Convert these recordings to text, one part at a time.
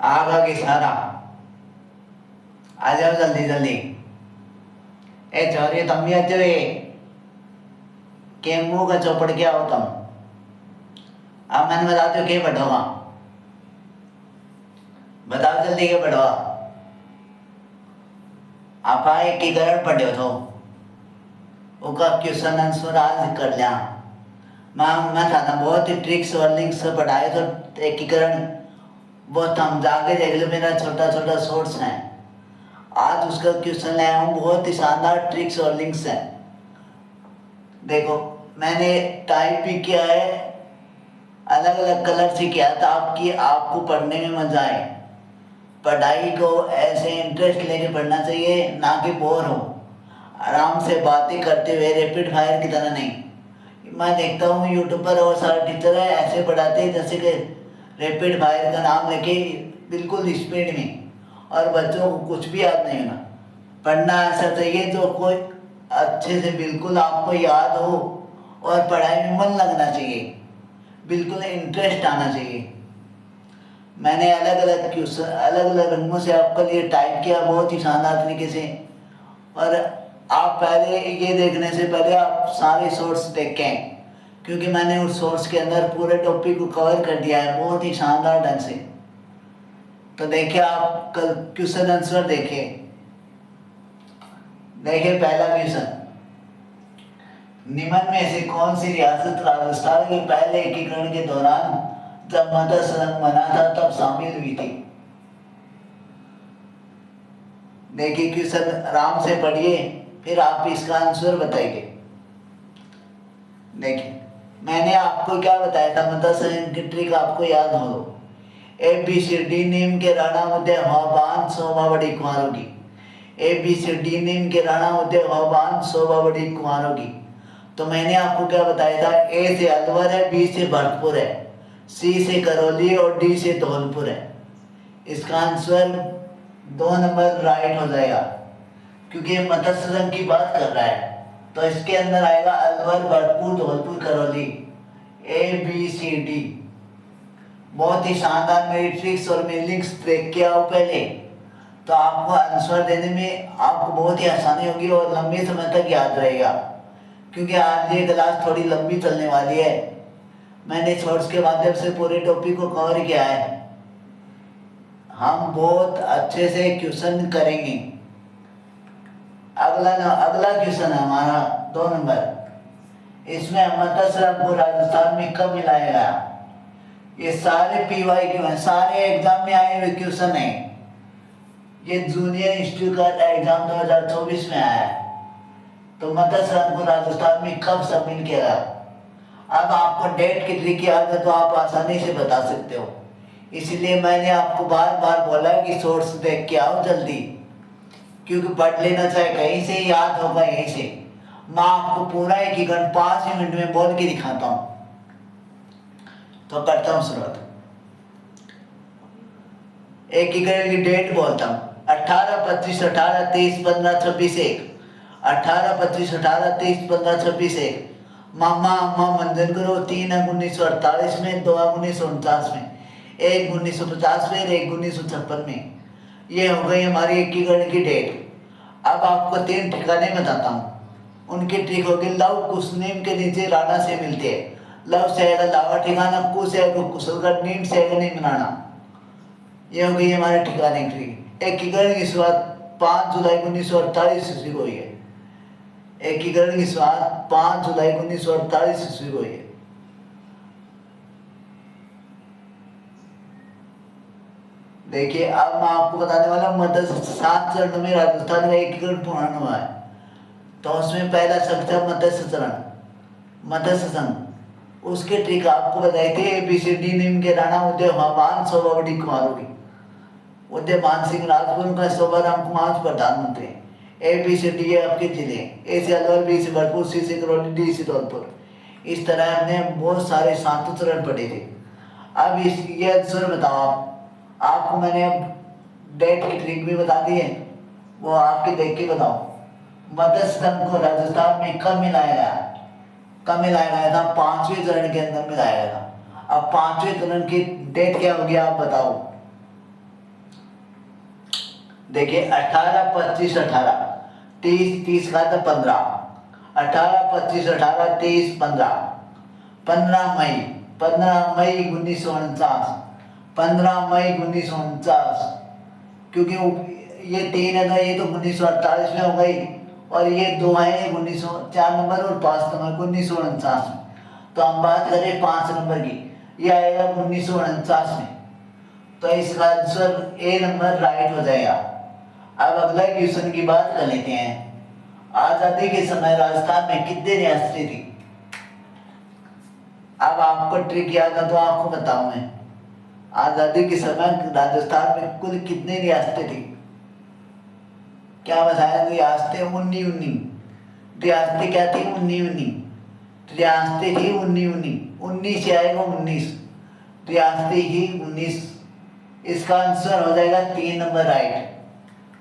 आगा की सारा आ जाओ जल्दी जल्दी। ए चौरी तुम भी अच्छे हुए के मुंह का चौपड़ क्या हो तुम। अब मैंने बताते हो के बैठोगा, बताओ जल्दी के बैठोगा। आप एकीकरण पढ़े तो उसका क्वेश्चन आंसर आज कर लिया। मैं था ना बहुत ही ट्रिक्स और लिंक्स पढ़ाए तो एकीकरण बहुत हम जाके देख लो, मेरा छोटा छोटा सोर्स है। आज उसका क्वेश्चन लाया हूँ, बहुत ही शानदार ट्रिक्स और लिंक्स हैं। देखो मैंने टाइप भी किया है, अलग अलग कलर से किया था आपकी आपको पढ़ने में मजा आए। पढ़ाई को ऐसे इंटरेस्ट लेके पढ़ना चाहिए, ना कि बोर हो। आराम से बातें करते हुए, रैपिड फायर की तरह नहीं। मैं देखता हूँ यूट्यूब पर और सारे टीचर है ऐसे पढ़ाते हैं जैसे कि रैपिड फायर का नाम लेके बिल्कुल स्पीड में, और बच्चों को कुछ भी याद नहीं होना। पढ़ना ऐसा चाहिए जो कोई अच्छे से बिल्कुल आपको याद हो और पढ़ाई में मन लगना चाहिए, बिल्कुल इंटरेस्ट आना चाहिए। मैंने अलग अलग क्वेश्चन अलग अलग रंगों से आपके लिए टाइप किया बहुत ही शानदार तरीके से। और आप पहले ये देखने से पहले आप सारे सोर्स देखें, क्योंकि मैंने उस सोर्स के अंदर पूरे टॉपिक को कवर कर दिया है बहुत ही शानदार ढंग से। तो देखिए आप कल क्वेश्चन आंसर देखिए। देखिए पहला क्वेश्चन, निम्न में से कौन सी रियासत राजस्थान के पहले एकीकरण के दौरान जब मदर संघ बना था तब शामिल हुई थी। देखिए क्वेश्चन आराम से पढ़िए, फिर आप इसका आंसर बताइए। देखिए मैंने आपको क्या बताया था, मदर संघ की ट्रिक आपको याद हो। ABCD नीम के राणा उदय हवाबान शोभा बड़ी कुंवारों की। ABCD नीम के राणा उदय हवाबान शोभा बड़ी कुंवारों की। तो मैंने आपको क्या बताया था, A से अलवर है, B से भरतपुर है, C से करौली और D से धौलपुर है। इसका आंसर 2 नंबर राइट हो जाएगा, क्योंकि ये मत्स्य संघ की बात कर रहा है। तो इसके अंदर आएगा अलवर, भरतपुर, धौलपुर, करौली, ABCD। बहुत ही शानदार मेरी ट्रिक्स और मेरी लिंक्स देख के आओ पहले, तो आपको आंसर देने में आपको बहुत ही आसानी होगी और लंबे समय तक याद रहेगा। क्योंकि आज ये क्लास थोड़ी लंबी चलने वाली है, मैंने शॉर्ट्स के माध्यम से पूरे टॉपिक को कवर किया है। हम बहुत अच्छे से क्वेश्चन करेंगे। अगला क्वेश्चन है हमारा 2 नंबर। इसमें मत्स्य को राजस्थान में कब मिलाया गया। ये सारे PYQ हैं, सारे एग्जाम में आए हुए क्वेश्चन है। ये जूनियर इंस्टीट्यूट का एग्जाम 2024 में आया है। तो मत्स्य को राजस्थान में कब शामिल किया गया। अब आपको डेट की ट्रिक याद है तो आप आसानी से बता सकते हो, इसलिए मैंने आपको बार बार बोला कि सोर्स देख के आओ जल्दी, क्योंकि पढ़ लेना चाहे कहीं से याद होगा यहीं से। मैं आपको पूरा एकीकरण 5 मिनट में बोल के दिखाता हूँ। तो करता हूँ शुरुआत। एकीकरण की डेट बोलता हूँ, 18, 25, 18, 23, 15, 26, 1। 18, 25, 18, 23, 15, 26, 1। मामा अम्मा मंजन करो 3 अंक 1948 में, 2 अंक 1949 में, 1 1950 में, 1 1956 में। ये हो गई हमारी एकीकरण की डेट। अब आपको 3 ठिकाने बताता हूँ, उनकी ट्रिक होगी। लव कुश नीम के नीचे राणा से मिलते हैं। लव से आएगा लावा ठिकाना, कुश से आएगा कुशलगढ़, नीम से आएगा नीम राणा। ये हो गई हमारे ठिकाने की ट्रिक। एकीकरण की शुरुआत 5 जुलाई 1948 ईस्वी को हुई है। एकीकरण की शुरुआत 5 जुलाई 1948 ईस्वी को हुई है। देखिए अब मैं आपको बताने वाला हूँ मध्य 7 चरणों में राजस्थान का एकीकरण पूर्ण हुआ है। तो उसमें पहला शब्द है मत्स्य चरण, मत्स्य संघ। उसके ट्रिक आपको बताई थी। ABCD नीम के राणा उदय हवाबान शोभा बड़ी कुंवारों की। उदय मान सिंह राजपूत का, शोभा राम कुमार प्रधानमंत्री। ABCD है आपके जिले, A से अलवर, B से भरतपुर, C से करौली, D से धौलपुर। इस तरह हमने बहुत सारे 7 चरण पढ़े थे। अब ये आंसर बताओ आप। आपको मैंने अब डेट की ट्रिक भी बता दी है, वो आपके देख के बताओ। मत्स्य संघ को राजस्थान में कब मिलाया गया। कब मिलाया गया था, 5वें चरण के अंदर मिलाया गया था। अब 5वें चरण की डेट क्या होगी आप बताओ। देखिए 18 25 18 30 30 का तो 15, 18 25 18 23 15, 15 मई, 15 मई 1949, 15 मई 1949, क्योंकि ये 3 है तो ये तो 1948 में हो गई, और ये 2 है 1900 4 नंबर और 5 नंबर 1949 में। तो हम बात करें 5 नंबर की, ये आएगा 1949 में, तो इसका आंसर ए नंबर राइट हो जाएगा। अब अगला क्वेश्चन की बात कर लेते हैं। आजादी के समय राजस्थान में कितनी रियासतें थी? अब आपको ट्रिक याद है तो आपको बताऊं मैं, आजादी के समय राजस्थान में कुल कितनी रियासतें थी? क्या बताया? रियासतें 19 रियासतें क्या थी? 19 रियासतें थी 19 से आएगा 19, रियासतें ही 19। इसका आंसर हो जाएगा 3 नंबर राइट।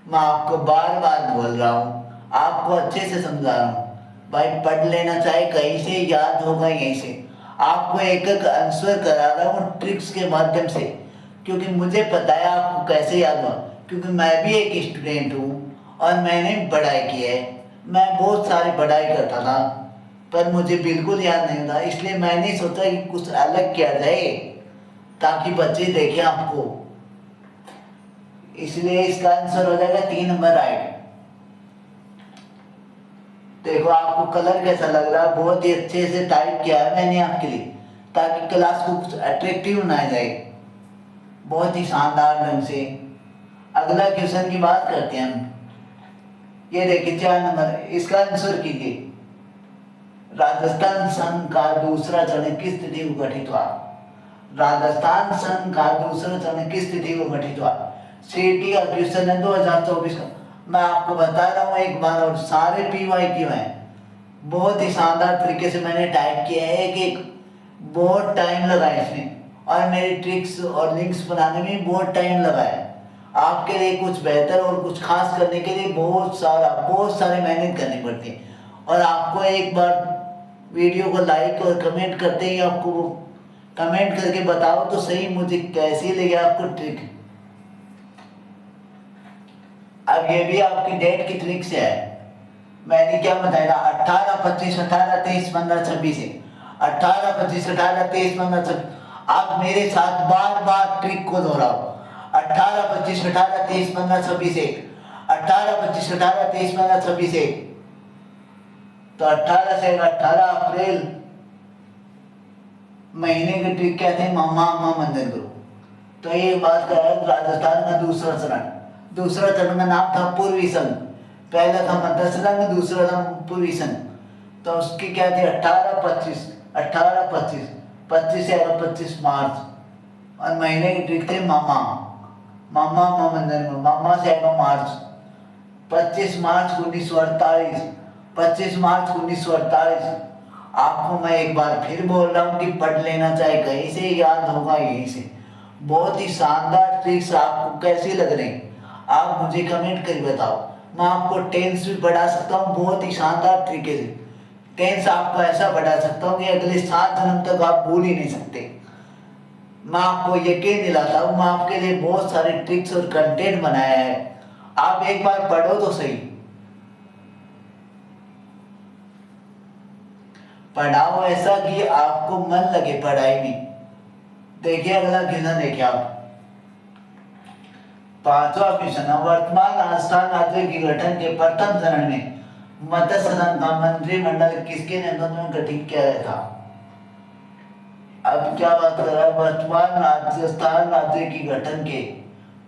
मैं आपको बार बार बोल रहा हूँ, आपको अच्छे से समझा रहा हूँ भाई, पढ़ लेना, चाहे कहीं से याद होगा यहीं से। आपको एक एक आंसर करा रहा हूँ ट्रिक्स के माध्यम से, क्योंकि मुझे पता है आपको कैसे याद हुआ, क्योंकि मैं भी एक स्टूडेंट हूँ और मैंने पढ़ाई की है। मैं बहुत सारी पढ़ाई करता था पर मुझे बिल्कुल याद नहीं होता, इसलिए मैंने सोचा कि कुछ अलग किया जाए ताकि बच्चे देखें आपको, इसलिए इसका आंसर हो जाएगा 3 नंबर राइट। देखो आपको कलर कैसा लग रहा है, बहुत ही अच्छे से टाइप किया है मैंने आपके लिए, ताकि क्लास को कुछ अट्रैक्टिव बनाया जाए, बहुत ही शानदार ढंग से। अगला क्वेश्चन की बात करते हैं हम। ये देखिए 4 नंबर, इसका आंसर कीजिए। राजस्थान संघ का दूसरा चरण किस तिथि को गठित हुआ? राजस्थान संघ का दूसरा चरण किस तिथि को गठित हुआ? सीटी का क्वेश्चन है 2024 का। मैं आपको बता रहा हूँ एक बार, और सारे PYQ हैं, बहुत ही शानदार तरीके से मैंने टाइप किया है, एक बहुत टाइम लगा है इसमें, और मेरी ट्रिक्स और लिंक्स बनाने में बहुत टाइम लगा है। आपके लिए कुछ बेहतर और कुछ खास करने के लिए बहुत सारे मेहनत करनी पड़ती है, और आपको एक बार वीडियो को लाइक और कमेंट करते ही आपको कमेंट करके बताओ तो सही मुझे कैसी लगी आपको ट्रिक। अब ये भी आपकी डेट की ट्रिक से है, मैंने क्या बताया? 18 25 18 23 15 26 है, 18 25 18 23 15 26। आप मेरे साथ बार बार ट्रिक को दोहराओ। 18 25 18 23 15 26 1, 18 25 18 23 15 26 1। तो 18 से 18 अप्रैल महीने की ट्रिक क्या थे? मामा मंदिर करो। तो ये बात कर रहा है राजस्थान का दूसरा चरण। दूसरा चरण का नाम था पूर्वी संघ, पहला था मध्य संघ, दूसरा था पूर्वी संघ। तो उसकी क्या थी? 18 25 18 25 25 से 25 मार्च, और महीने की ट्रिक थे मामा मंदिर में, मामा से आएगा मार्च। 25 मार्च 1948, 25 मार्च 1948। आपको मैं एक बार फिर बोल रहा हूँ कि पढ़ लेना, चाहे कहीं से याद होगा यहीं से। बहुत ही शानदार ट्रिक्स आपको कैसी लग रही आप मुझे कमेंट कर बताओ। मैं आपको टेंस भी बढ़ा सकता हूँ बहुत ही शानदार तरीके से। टेंस आपको ऐसा बढ़ा सकता हूँ कि अगले 7 जन्म तक आप भूल ही नहीं सकते। मैं आपको यकीन दिलाता हूँ, मैं आपके लिए बहुत सारे ट्रिक्स और कंटेंट बनाया है, आप एक बार पढ़ो तो सही। पढ़ाओ ऐसा कि आपको मन लगे पढ़ाई में। देखिए अगला क्वेश्चन देखिए आप, 5वां क्वेश्चन। वर्तमान राजस्थान राज्य के गठन के प्रथम चरण में मत्स्य सदन का मंत्रिमंडल किसके नेतृत्व में गठित किया गया था? अब क्या बात कर रहा है? वर्तमान राजस्थान राज्य की गठन के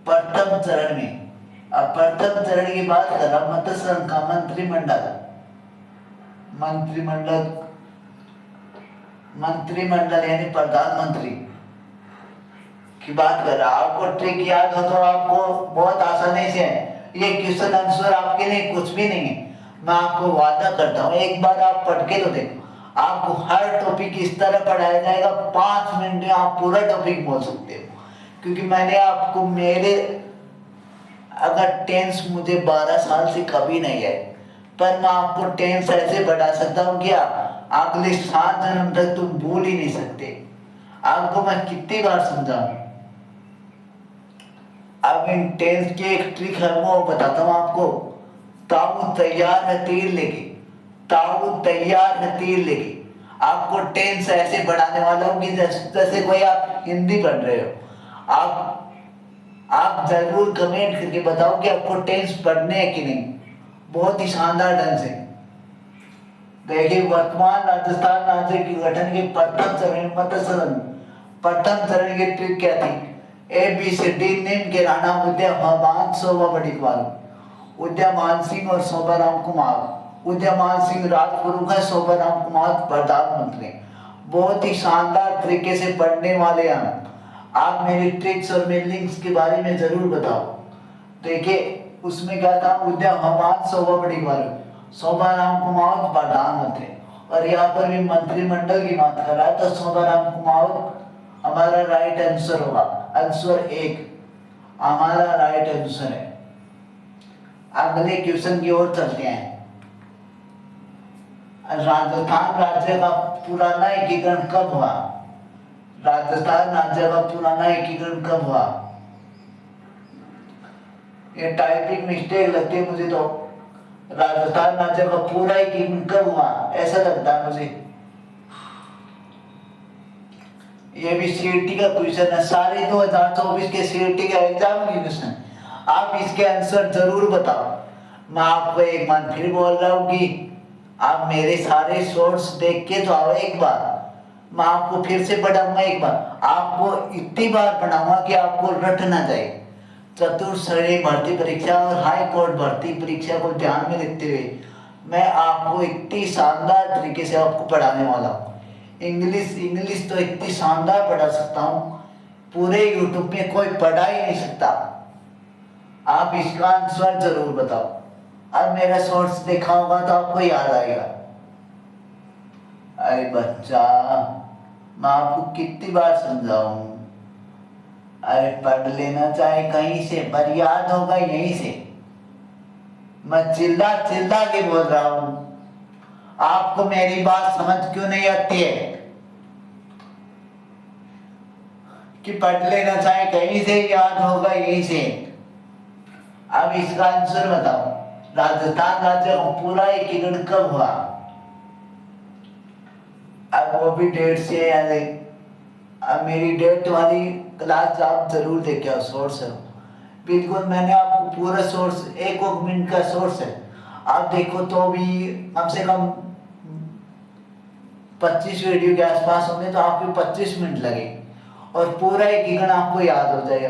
प्रथम चरण में, अब प्रथम चरण की बात कर रहा, मत्स्य सदन का मंत्रिमंडल यानी प्रधानमंत्री की बात कर रहा। आपको ट्रिक याद हो तो आपको बहुत आसानी से है, ये क्वेश्चन आंसर आपके लिए कुछ भी नहीं है। मैं आपको वादा करता हूँ, एक बार आप पढ़ के तो देखो, आपको हर टॉपिक इस तरह पढ़ाया जाएगा 5 मिनट में आप पूरा टॉपिक बोल सकते हो, क्योंकि मैंने आपको अगर टेंस मुझे 12 साल से कभी नहीं है, पर मैं आपको टेंस ऐसे बढ़ा सकता हूँ कि अगले 7 जन्म तक तुम भूल ही नहीं सकते। आपको मैं कितनी बार समझाऊं। अब इन टेंस की एक ट्रिक है, वो बताता हूँ आपको। ताऊ तैयार है तीर लेके, ताऊ तैयार है तीर लेके। आपको टेंस ऐसे बढ़ाने वाला हूँ कि जैसे कोई आप हिंदी पढ़ रहे हो। आप जरूर कमेंट करके बताओ कि आपको टेंस पढ़ने हैं कि नहीं, बहुत ही शानदार ढंग से। देखिए, वर्तमान राजस्थान राज्य के गठन के प्रथम चरण की ट्रिक क्या थी? ABCD निम्न के राणा उदयमान शोभा बड़ीवाल, उदयमान सिंह और शोभाराम कुमार। उदयमान सिंह राजप्रमुख है, शोभाराम कुमार प्रधानमंत्री। बहुत ही शानदार तरीके से पढ़ने वाले हैं आप। मेरी ट्रिक्स और मेरे लिंक्स के बारे में जरूर बताओ। देखिए, उसमें क्या था? उदयमान शोभा बड़ीवाल, शोभाराम कुमार प्रधानमंत्री। और यहाँ पर भी मंत्रिमंडल की बात कर रहा है, तो शोभाराम कुमार हमारा राइट आंसर होगा। आंसर 1 हमारा राइट आंसर है। अगले क्वेश्चन की ओर चलते हैं। राजस्थान राज्य का पुराना एकीकरण कब हुआ? राजस्थान राज्य का पुराना एकीकरण कब हुआ? ये टाइपिंग मिस्टेक लगती है मुझे तो। राजस्थान राज्य का पूरा एकीकरण कब हुआ ऐसा लगता है मुझे। ये भी सीईटी का क्वेश्चन है, सारे 2024 के सीईटी का एग्जाम की क्वेश्चन। आप इसके आंसर जरूर बताओ। मैं आपको एक बार फिर बोल रहा हूँ कि आप मेरे सारे सोर्स देख के तो आओ एक बार। मैं आपको फिर से पढ़ाऊंगा एक बार, आपको इतनी बार पढ़ाऊंगा कि आपको रट ना जाए। चतुर्श्रेणी भर्ती परीक्षा और हाई कोर्ट भर्ती परीक्षा को ध्यान में रखते हुए मैं आपको इतनी शानदार तरीके से आपको पढ़ाने वाला हूँ। इंग्लिश तो इतनी शानदार पढ़ा सकता हूँ, पूरे यूट्यूब में कोई पढ़ा ही नहीं सकता। आप इसका आंसर जरूर बताओ। अब मेरा सोर्स देखा होगा तो आपको याद आएगा। अरे बच्चा, मैं आपको कितनी बार समझाऊं? अरे पढ़ लेना चाहे कहीं से, पर याद होगा यहीं से। मैं चिल्ला चिल्ला के बोल रहा हूं। आपको मेरी बात समझ क्यों नहीं आती है कि पढ़ लेना चाहे कहीं से, याद होगा यहीं से। अब इसका आंसर बताओ। राजस्थान राज्य का पूरा एकीकरण कब हुआ? अब वो भी डेट से याद है। अब मेरी डेट वाली क्लास आप जरूर देखे आओ, सोर्स है बिल्कुल। मैंने आपको पूरा सोर्स, एक मिनट का सोर्स है, आप देखो तो भी कम से कम 25 वीडियो के आसपास होंगे, तो आपको 25 मिनट लगे और पूरा एकीकरण आपको याद हो जाएगा।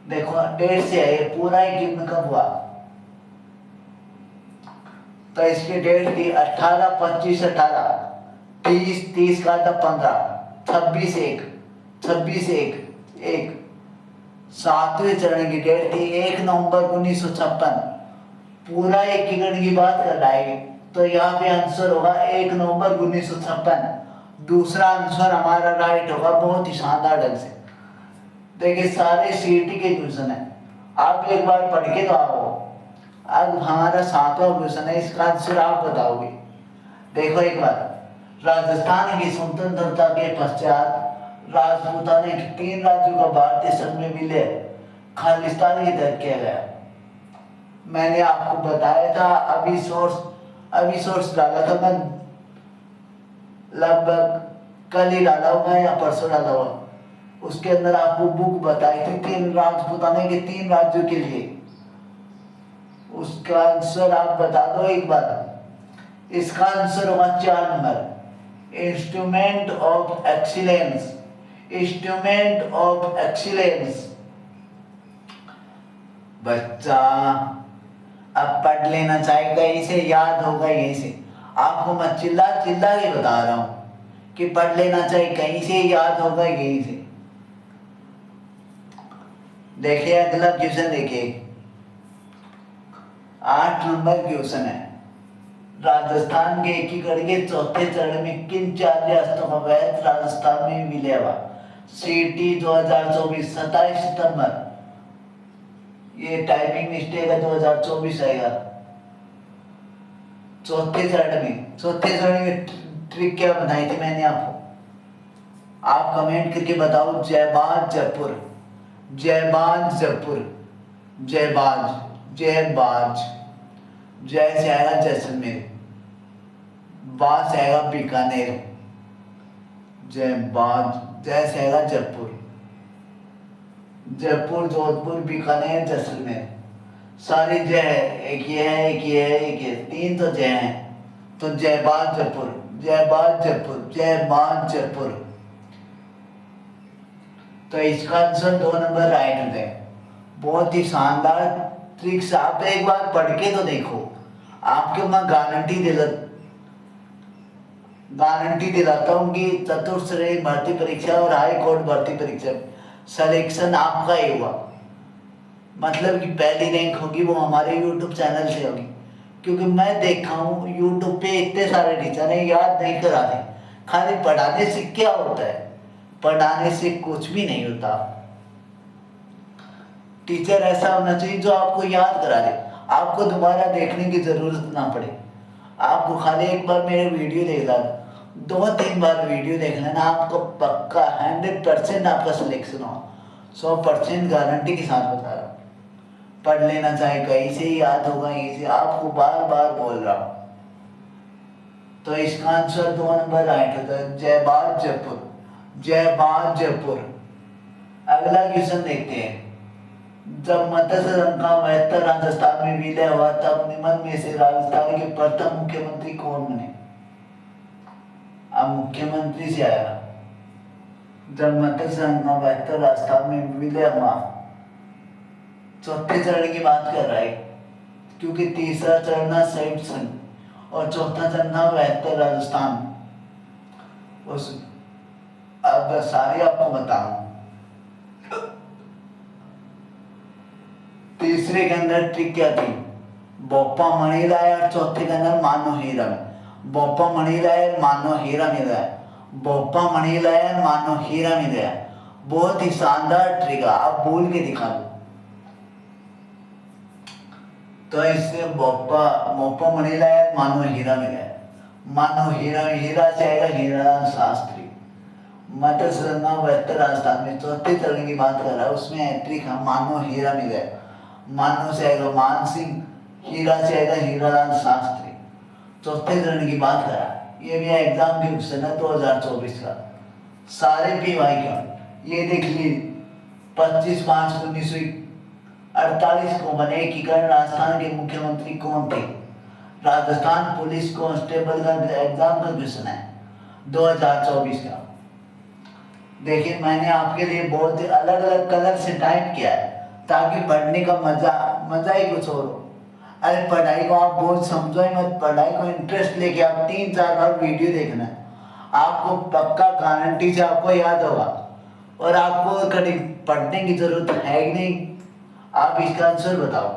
देखो डेट से है, पूरा एकीकरण कब हुआ? तो इसकी डेट थी 18, 25, 18, 30, 30 का था 15, 26, 1, 26, 1, 7वें चरण की डेट थी 1 नवंबर 1956। पूरा एकीकरण की बात कर रहा है, तो यहाँ पे आंसर होगा 1 नवंबर 1956। दूसरा आंसर हमारा राइट होगा, बहुत ही शानदार ढंग से। देखिए, सारे सीईटी के क्वेश्चन है, आप एक बार पढ़ के तो आओ। अब हमारा 7वां क्वेश्चन है, इसका आंसर आप बताओगे। देखो एक बार, राजस्थान की स्वतंत्रता के पश्चात राजपूताना ने 3 राज्यों का भारतीय संघ में विलय खालिस्तान की तरफ किया गया। मैंने आपको बताया था, अभी सोर्स डाला था मैं, लगभग कल ही डाला होगा या परसों डाला होगा। उसके अंदर आपको बुक बताई थी 3 राजपूताना के 3 राज्यों के लिए। उसका आंसर आप बता दो एक बार। इसका आंसर होगा 4 number, instrument of excellence. Instrument of excellence. बच्चा, अब पढ़ लेना चाहिए कहीं से, याद होगा यहीं से। आपको मैं चिल्ला चिल्ला के बता रहा हूं कि पढ़ लेना चाहिए कहीं से, याद होगा यहीं से। देखिए अगला क्वेश्चन, देखिए 8 नंबर क्वेश्चन है। राजस्थान के एकीकरण के चौथे चरण में किन 4 रियासतों का वैध राजस्थान में विलय हुआ? सीटी 2024 27 सितंबर। ये टाइपिंग मिस्टेक है, 2024 आएगा। चौथे चरण में ट्रिक क्या बनाई थी मैंने आपको? आप कमेंट करके बताओ। जयबाद जयपुर, जयबाज जयपुर, जयबाज जयबाज, जय से आएगा जैसलमेर, बाज से आएगा बीकानेर, जयबाज, जय से आएगा जयपुर, जयपुर जोधपुर बीकानेर जैसलमेर, सारी जय है, एक ये है एक ये है एक ये, तीन तो जय हैं, तो जयबाज जयपुर, जयबाज जयपुर, जयबाज जयपुर। तो इसका आंसर 2 नंबर राइट हो जाए। बहुत ही शानदार ट्रिक्स, आप एक बार पढ़ के तो देखो, आपके मैं गारंटी दिलाता हूँ कि चतुर्थ श्रेणी भर्ती परीक्षा और हाई कोर्ट भर्ती परीक्षा सिलेक्शन आपका ही हुआ, मतलब कि पहली रैंक होगी वो हमारे यूट्यूब चैनल से होगी। क्योंकि मैं देखा हूँ यूट्यूब पे इतने सारे टीचर हैं, याद नहीं कराते, खाली पढ़ाने से क्या होता है, पढ़ाने से कुछ भी नहीं होता। टीचर ऐसा होना चाहिए जो आपको याद करा दे, आपको दोबारा देखने की जरूरत ना पड़े। आपको खाली एक बार मेरे वीडियो देख ला, 2-3 बार वीडियो देख लेना, आपको पक्का 100% आपका सिलेक्शन हो, 100% गारंटी के साथ बता रहा हूँ। पढ़ लेना, चाहे कहीं से ही याद होगा, यहीं से, आपको बार बार बोल रहा हूँ। तो इसका आंसर 2 नंबर राइट होता है, जयबाज जयपुर, जयबाज जयपुर। अगला क्वेश्चन देखते हैं। जब मत्स्य संघ का 72 राजस्थान में विलय हुआ तब निम्न में से राजस्थान के प्रथम मुख्यमंत्री कौन बने? अब मुख्यमंत्री से आएगा। जब मत्स्य संघ का 72 राजस्थान में विलय हुआ, चौथे चरण की बात कर रहा है, क्योंकि तीसरा चरण था संयुक्त संघ और चौथा चरण था 72 राजस्थान। उस अब सारे आपको बताऊं। तीसरे के अंदर ट्रिक क्या थी? बोप्पा मणि लाया, और चौथे के अंदर मानो हीरा में। बोप्पा मणि लाया, मानो हीरा मिला है। बोप्पा मणि लाया, मानो हीरा मिला है। बहुत ही शानदार ट्रिक है, आप बोल के दिखा दो। तो इससे बोप्पा मणि लाया, मानो हीरा मिला है। मानो हीरा, हीरा से आएगा हीरालाल शास्त्री। मत्स्य संघ 72 राजस्थान में चौथे चरण की बात कर रहा है, उसमें ट्रिक है मानो हीरा मिला है। मानो से आएगा मान सिंह, हीरा से आएगा हीरालाल शास्त्री। चौथे चरण की बात कर रहा है, ये भी एग्जाम के क्वेश्चन है 2024 का, सारे पीवाई का। ये देख लीजिए, 25/5/1948 को बने एकीकरण राजस्थान के मुख्यमंत्री कौन थे? राजस्थान पुलिस कांस्टेबल का एग्जाम का क्वेश्चन है 2024 का। देखिए, मैंने आपके लिए बहुत अलग अलग कलर से टाइप किया है ताकि पढ़ने का मजा ही कुछ और हो। अरे पढ़ाई को आप बहुत समझो ही मत, पढ़ाई को इंटरेस्ट लेके आप 3-4 बार वीडियो देखना है, आपको पक्का गारंटी से आपको याद होगा और आपको कभी पढ़ने की जरूरत है ही नहीं। आप इसका आंसर बताओ।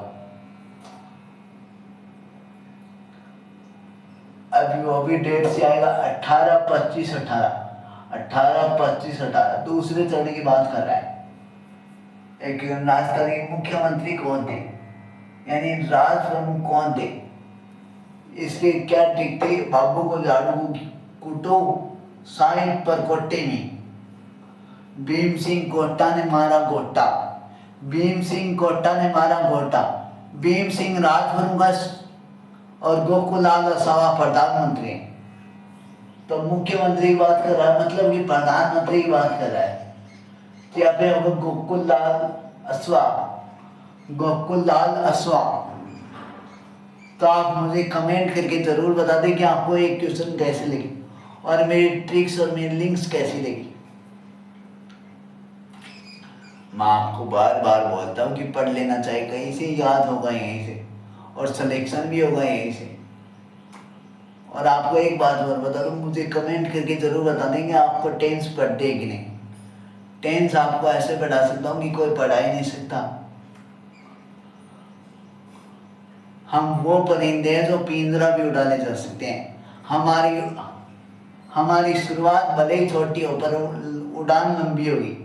अभी वो भी डेट से आएगा 18/25/18 दूसरे चरण की बात कर रहा है। एक राजस्थान के मुख्यमंत्री कौन थे, यानी राज प्रमुख कौन थे? इसके क्या ट्रिक थी? बाबू को झाड़ू कुटो साई पर कोटे में। भीम सिंह कोटा ने मारा गोटा, भीम सिंह कोटा ने मारा गोटा। भीम सिंह राज प्रमुख और गोकुलाल असावा प्रधानमंत्री। तो मुख्यमंत्री की बात कर रहा है, मतलब कि प्रधानमंत्री की बात कर रहा है। यहाँ पे होगा गोकुललाल अश्वा। तो आप मुझे कमेंट करके जरूर बता दें कि आपको एक क्वेश्चन कैसे लगी और मेरी ट्रिक्स और मेरी लिंक्स कैसी लगी। मैं आपको बार बार बोलता हूँ कि पढ़ लेना चाहिए, कहीं से याद होगा यहीं से और सिलेक्शन भी होगा यहीं से। और आपको एक बात और बता दूँ, मुझे कमेंट करके जरूर बता देंगे आपको टेंस पढ़ते हैं कि नहीं। टेंस आपको ऐसे पढ़ा सकता हूँ कि कोई पढ़ा ही नहीं सकता। हम वो परिंदे हैं जो पिंजरा भी उड़ा ले जा सकते हैं। हमारी शुरुआत भले ही छोटी हो पर उड़ान लंबी होगी।